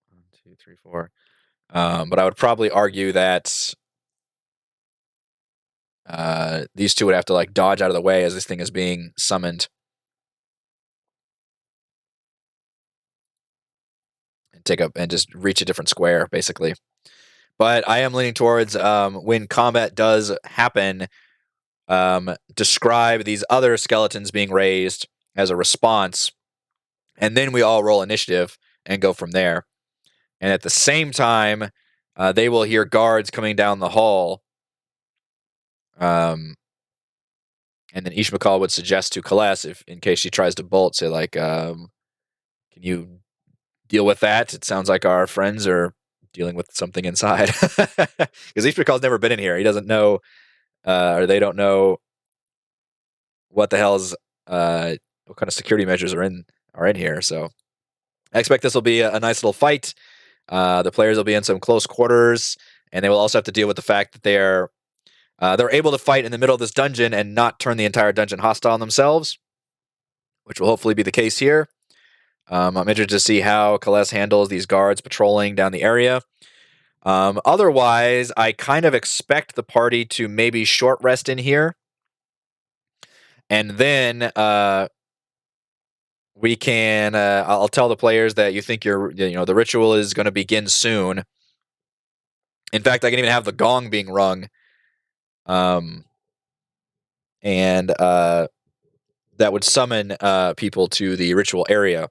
1, 2, 3, 4. But I would probably argue that these two would have to like dodge out of the way as this thing is being summoned. And take up and just reach a different square, basically. But I am leaning towards when combat does happen, describe these other skeletons being raised as a response, and then we all roll initiative and go from there. And at the same time, they will hear guards coming down the hall. And then Ishmael would suggest to Kales, if in case she tries to bolt, say like, "Can you deal with that? It sounds like our friends are dealing with something inside." Because Ishmael's never been in here; he doesn't know, or they don't know what the hell's what kind of security measures are in here. So I expect this will be a nice little fight. The players will be in some close quarters, and they will also have to deal with the fact that they're able to fight in the middle of this dungeon and not turn the entire dungeon hostile on themselves, which will hopefully be the case here. I'm interested to see how Kales handles these guards patrolling down the area. Otherwise, I kind of expect the party to maybe short rest in here, and then we can. I'll tell the players that you think the ritual is going to begin soon. In fact, I can even have the gong being rung, and that would summon people to the ritual area,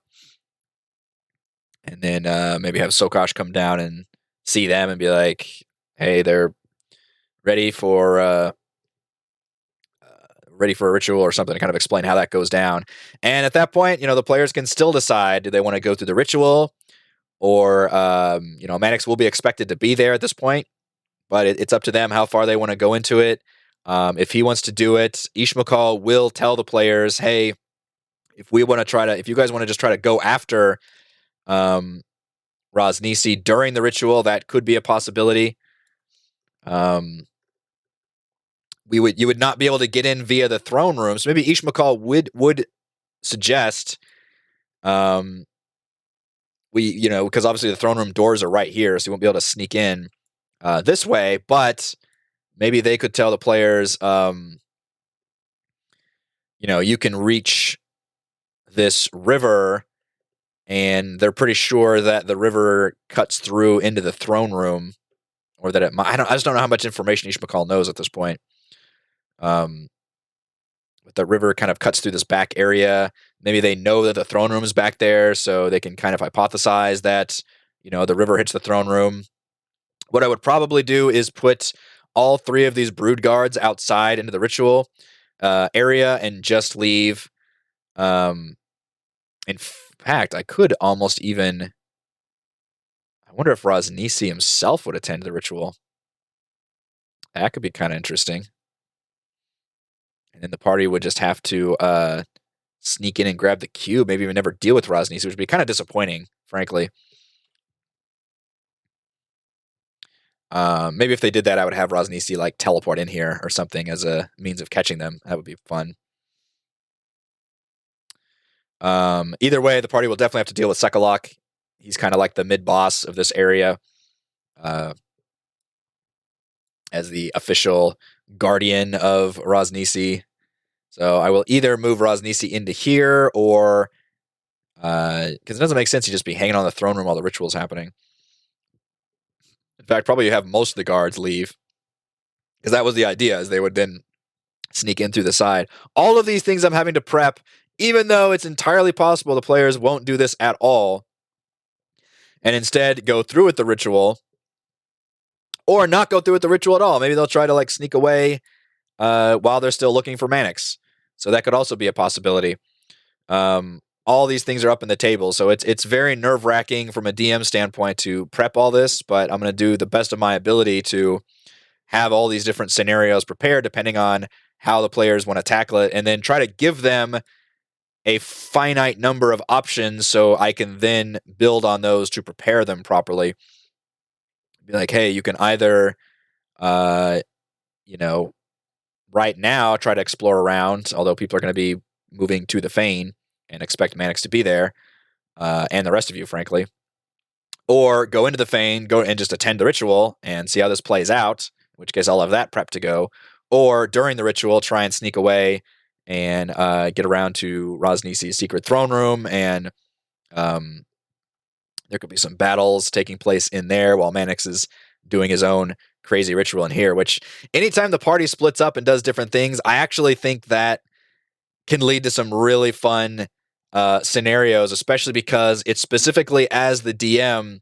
and then maybe have Sokash come down and see them and be like, "Hey, they're ready for a ritual or something," to kind of explain how that goes down. And at that point, the players can still decide, do they want to go through the ritual, or Mannix will be expected to be there at this point, but it's up to them how far they want to go into it. If he wants to do it, Ishmael will tell the players, "Hey, if you guys want to just try to go after Rosnisi during the ritual, that could be a possibility. You would not be able to get in via the throne room, so maybe Ishmael would suggest, because obviously the throne room doors are right here, so you won't be able to sneak in this way. But maybe they could tell the players, you can reach this river, and they're pretty sure that the river cuts through into the throne room, or that I just don't know how much information Ishmael knows at this point. But the river kind of cuts through this back area. Maybe they know that the throne room is back there, so they can kind of hypothesize that, the river hits the throne room. What I would probably do is put all 3 of these brood guards outside into the ritual area and just leave. In fact, I could almost even. I wonder if Rosnisi himself would attend the ritual. That could be kind of interesting. And then the party would just have to sneak in and grab the cube, maybe even never deal with Rosnisi, which would be kind of disappointing, frankly. Maybe if they did that, I would have Rosnisi like teleport in here or something as a means of catching them. That would be fun. Either way, the party will definitely have to deal with Sekalok. He's kind of like the mid boss of this area, as the official guardian of Rosnisi. So I will either move Rosnisi into here, or because it doesn't make sense to just be hanging on the throne room while the ritual's happening. In fact, probably you have most of the guards leave, because that was the idea, is they would then sneak in through the side. All of these things I'm having to prep, even though it's entirely possible the players won't do this at all, and instead go through with the ritual, or not go through with the ritual at all. Maybe they'll try to like sneak away while they're still looking for Mannix. So that could also be a possibility. All these things are up in the table, so it's very nerve-wracking from a DM standpoint to prep all this, but I'm going to do the best of my ability to have all these different scenarios prepared depending on how the players want to tackle it, and then try to give them a finite number of options so I can then build on those to prepare them properly. Be like, hey, you can either, right now try to explore around, although people are going to be moving to the Fane and expect Mannix to be there, and the rest of you, frankly. Or go into the Fane, go and just attend the ritual and see how this plays out, in which case I'll have that prep to go. Or during the ritual, try and sneak away and get around to Rosnisi's secret throne room, and there could be some battles taking place in there while Mannix is doing his own crazy ritual in here, which anytime the party splits up and does different things, I actually think that can lead to some really fun scenarios, especially because it specifically, as the DM,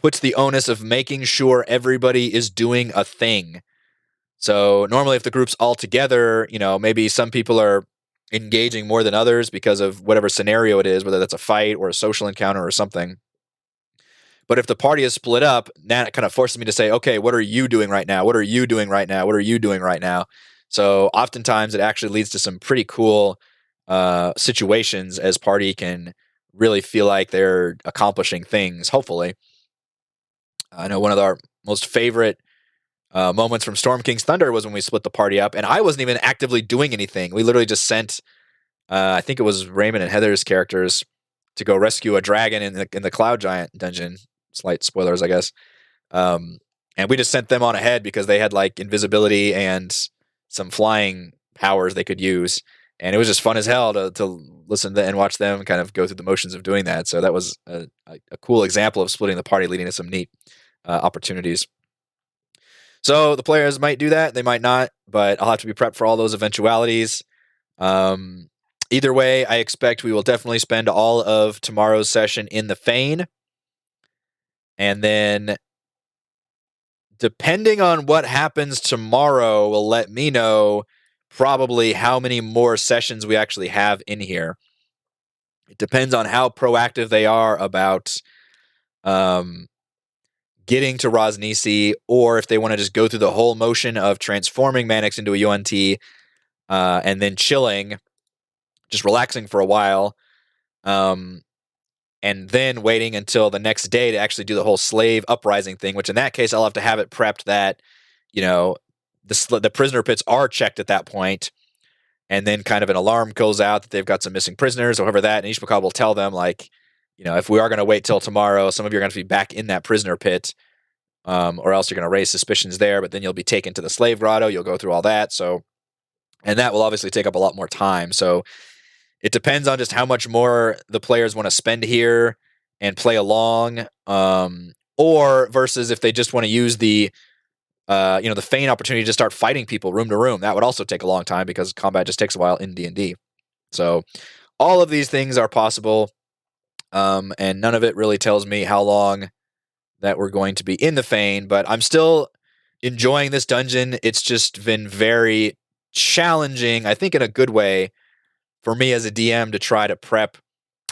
puts the onus of making sure everybody is doing a thing. So normally if the group's all together, maybe some people are engaging more than others because of whatever scenario it is, whether that's a fight or a social encounter or something. But if the party is split up, that kind of forces me to say, okay, what are you doing right now? What are you doing right now? What are you doing right now? So oftentimes it actually leads to some pretty cool situations, as party can really feel like they're accomplishing things, hopefully. I know one of our most favorite moments from Storm King's Thunder was when we split the party up, and I wasn't even actively doing anything. We literally just sent, I think it was Raymond and Heather's characters, to go rescue a dragon in the Cloud Giant dungeon. Slight spoilers, I guess. And we just sent them on ahead because they had like invisibility and some flying powers they could use. And it was just fun as hell to listen to and watch them kind of go through the motions of doing that. So that was a cool example of splitting the party, leading to some neat opportunities. So the players might do that, they might not, but I'll have to be prepped for all those eventualities. Either way, I expect we will definitely spend all of tomorrow's session in the Fane. And then, depending on what happens tomorrow, will let me know probably how many more sessions we actually have in here. It depends on how proactive they are about getting to Rosnisi, or if they want to just go through the whole motion of transforming Mannix into a UNT and then chilling, just relaxing for a while, and then waiting until the next day to actually do the whole slave uprising thing, which in that case, I'll have to have it prepped that, the prisoner pits are checked at that point, and then kind of an alarm goes out that they've got some missing prisoners, or however that, and Ishmael will tell them, like, if we are going to wait till tomorrow, some of you are going to be back in that prisoner pit, or else you're going to raise suspicions there, but then you'll be taken to the slave grotto, you'll go through all that, and that will obviously take up a lot more time, so it depends on just how much more the players want to spend here and play along, or versus if they just want to use the Fane opportunity to start fighting people room to room. That would also take a long time because combat just takes a while in D&D. So all of these things are possible, and none of it really tells me how long that we're going to be in the Fane, but I'm still enjoying this dungeon. It's just been very challenging, I think in a good way, for me as a DM to try to prep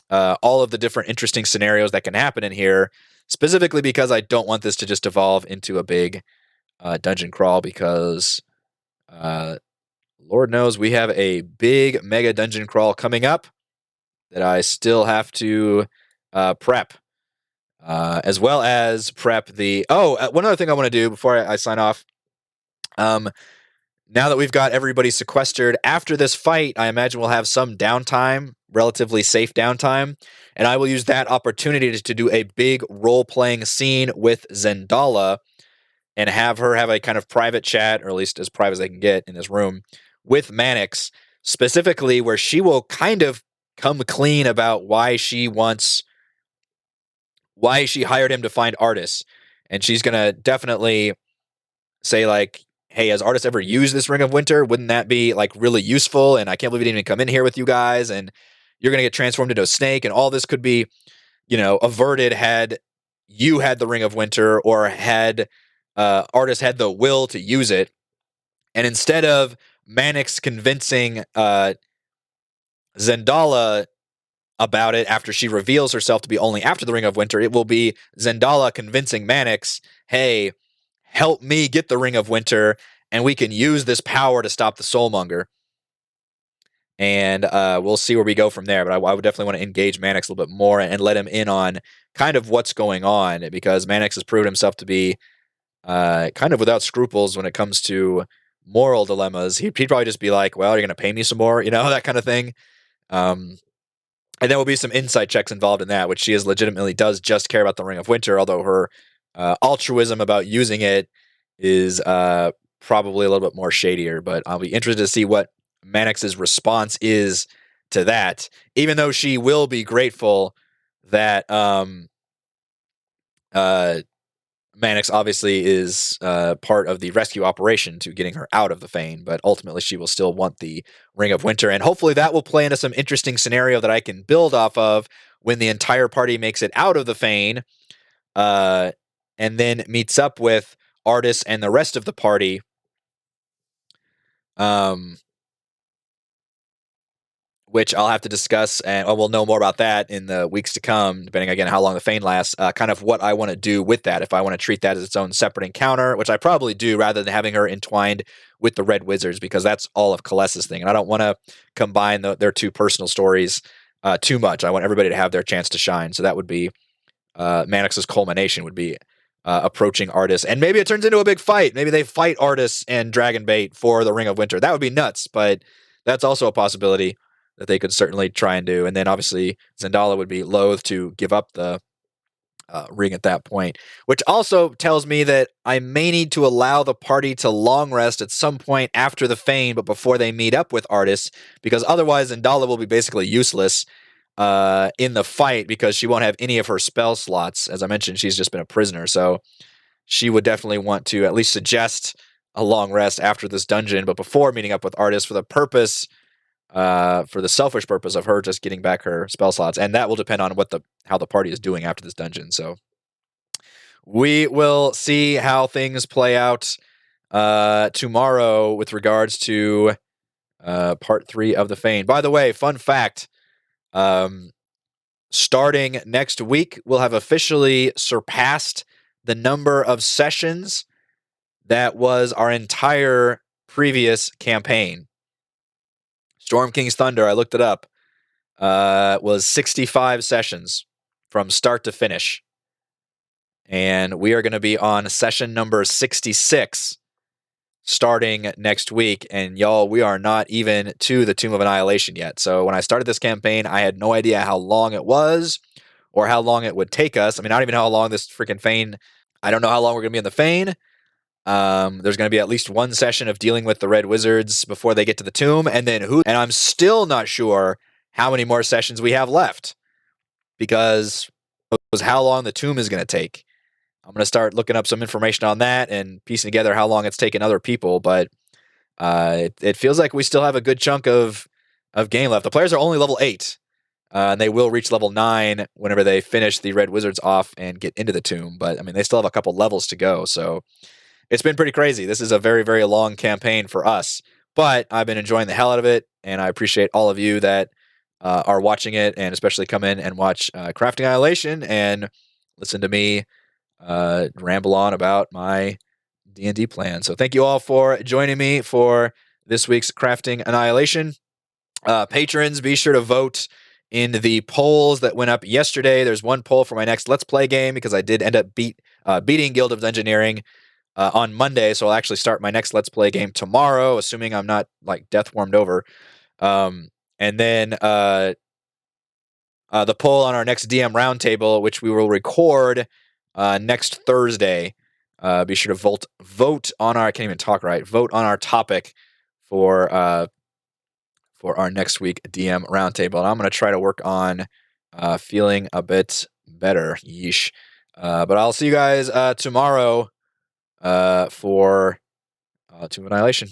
all of the different interesting scenarios that can happen in here, specifically because I don't want this to just evolve into a big dungeon crawl, because Lord knows we have a big mega dungeon crawl coming up that I still have to prep. as well as prep the. One other thing I want to do before I sign off. Now that we've got everybody sequestered after this fight, I imagine we'll have some downtime, relatively safe downtime, and I will use that opportunity to do a big role-playing scene with Zendala and have her have a kind of private chat, or at least as private as they can get in this room, with Mannix, specifically where she will kind of come clean about why she hired him to find artists. And she's going to definitely say, like, hey, has Artis ever used this Ring of Winter? Wouldn't that be like really useful? And I can't believe he didn't even come in here with you guys. And you're going to get transformed into a snake. And all this could be, averted had you had the Ring of Winter or had Artis had the will to use it. And instead of Mannix convincing Zendala about it after she reveals herself to be only after the Ring of Winter, it will be Zendala convincing Mannix, hey, help me get the Ring of Winter, and we can use this power to stop the Soulmonger. And we'll see where we go from there. But I would definitely want to engage Mannix a little bit more and let him in on kind of what's going on, because Mannix has proven himself to be kind of without scruples when it comes to moral dilemmas. He'd probably just be like, well, you're going to pay me some more, that kind of thing. And there will be some insight checks involved in that, which she legitimately does just care about the Ring of Winter, although her altruism about using it is probably a little bit more shadier. But I'll be interested to see what Mannix's response is to that, even though she will be grateful that Mannix obviously is part of the rescue operation to getting her out of the Fane, but ultimately she will still want the Ring of Winter, and hopefully that will play into some interesting scenario that I can build off of when the entire party makes it out of the Fane, and then meets up with Artis and the rest of the party. Which I'll have to discuss, and we'll know more about that in the weeks to come, depending, again, how long the Fane lasts, kind of what I want to do with that. If I want to treat that as its own separate encounter, which I probably do, rather than having her entwined with the Red Wizards, because that's all of Kalessa's thing. And I don't want to combine their two personal stories too much. I want everybody to have their chance to shine. So that would be Mannix's culmination, would be approaching Artis. And maybe it turns into a big fight. Maybe they fight Artis and Dragonbait for the Ring of Winter. That would be nuts, but that's also a possibility that they could certainly try and do. And then obviously Zendala would be loath to give up the ring at that point, which also tells me that I may need to allow the party to long rest at some point after the Fane, but before they meet up with Artis, because otherwise Zendala will be basically useless in the fight, because she won't have any of her spell slots. As I mentioned, she's just been a prisoner, so she would definitely want to at least suggest a long rest after this dungeon, but before meeting up with Artis, for the selfish purpose of her just getting back her spell slots. And that will depend on how the party is doing after this dungeon. So we will see how things play out tomorrow with regards to part 3 of the Fane. By the way, fun fact, starting next week, we'll have officially surpassed the number of sessions that was our entire previous campaign. Storm King's Thunder, I looked it up, was 65 sessions from start to finish. And we are going to be on session number 66 starting next week. And y'all, we are not even to the Tomb of Annihilation yet. So when I started this campaign, I had no idea how long it was or how long it would take us. I mean, I don't even know how long this freaking Fane, I don't know how long we're going to be in the Fane. There's going to be at least one session of dealing with the Red Wizards before they get to the tomb, and then and I'm still not sure how many more sessions we have left, because it was how long the tomb is going to take. I'm going to start looking up some information on that and piecing together how long it's taken other people, but it feels like we still have a good chunk of game left. The players are only level 8, and they will reach level 9 whenever they finish the Red Wizards off and get into the tomb, but I mean, they still have a couple levels to go, so it's been pretty crazy. This is a very, very long campaign for us, but I've been enjoying the hell out of it, and I appreciate all of you that are watching it, and especially come in and watch Crafting Annihilation and listen to me ramble on about my D&D plan. So thank you all for joining me for this week's Crafting Annihilation. Patrons, be sure to vote in the polls that went up yesterday. There's one poll for my next Let's Play game because I did end up beating Guild of Dungeoneering on Monday, so I'll actually start my next Let's Play game tomorrow, assuming I'm not like death warmed over. And then the poll on our next DM roundtable, which we will record next Thursday. Be sure to vote on our. I can't even talk right. Vote on our topic for our next week DM roundtable. And I'm going to try to work on feeling a bit better. Yeesh. But I'll see you guys tomorrow for Tomb of Annihilation.